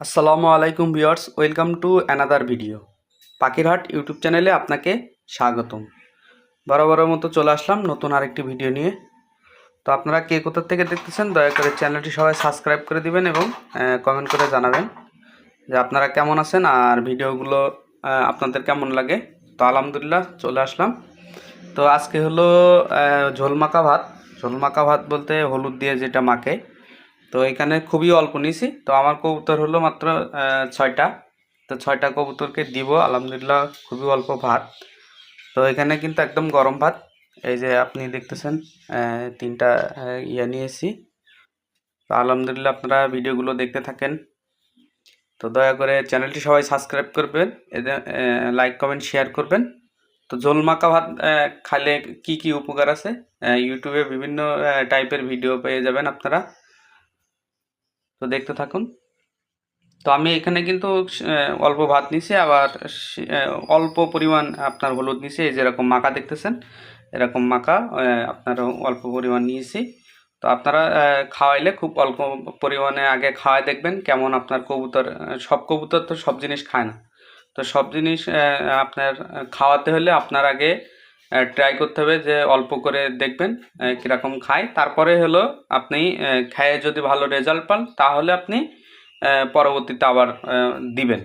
আসসালামু আলাইকুম viewers, welcome to another video. পাখিরহাট YouTube চ্যানেলে আপনাকে স্বাগতম। বরাবরের মতো চলে আসলাম নতুন আরেকটি ভিডিও নিয়ে। তো আপনারা কে কোথা থেকে দেখতেছেন দয়া করে চ্যানেলটি সবাই সাবস্ক্রাইব করে দিবেন এবং কমেন্ট করে জানাবেন যে আপনারা কেমন আছেন আর ভিডিওগুলো আপনাদের কেমন লাগে। তো আলহামদুলিল্লাহ চলে আসলাম। তো আজকে হলো ঝোল মাখা ভাত। ঝোল মাখা ভাত বলতে হলুদ দিয়ে যেটা মাখে। তো এখানে খুবই অল্প নিছি। তো আমার কবুতর হলো মাত্র 6টা। তো 6টা কবুতরকে দিব আলহামদুলিল্লাহ, খুবই অল্প ভাত। তো এখানে কিন্তু একদম গরম ভাত। এই যে আপনি দেখতেছেন 3টা ইয়া নিয়েছি। তো আলহামদুলিল্লাহ আপনারা ভিডিওগুলো দেখতে থাকেন। তো দয়া করে চ্যানেলটি সবাই সাবস্ক্রাইব করবেন, লাইক কমেন্ট শেয়ার করবেন। তো ঝোল মাখা ভাত খাইলে কি কি উপকার আছে, ইউটিউবে বিভিন্ন টাইপের ভিডিও পেয়ে যাবেন আপনারা। তো দেখতে থাকুন। তো আমি এখানে কিন্তু অল্প ভাত নিছি, আবার অল্প পরিমাণ আপনার হলুদ নিছি। এই যেরকম মাখা দেখতেছেন, এরকম মাখা আপনার অল্প পরিমাণ নিয়েছি। তো আপনারা খাওয়াইলে খুব অল্প পরিমাণে আগে খাওয়াই দেখবেন কেমন আপনার কবুতর। সব কবুতর তো সব জিনিস খায় না। তো সব জিনিস আপনার খাওয়াতে হলে আপনার আগে ট্রাই করতে হবে যে অল্প করে দেখবেন কীরকম খায়। তারপরে হলো আপনি খেয়ে যদি ভালো রেজাল্ট পান তাহলে আপনি পরবর্তীতে আবার দিবেন।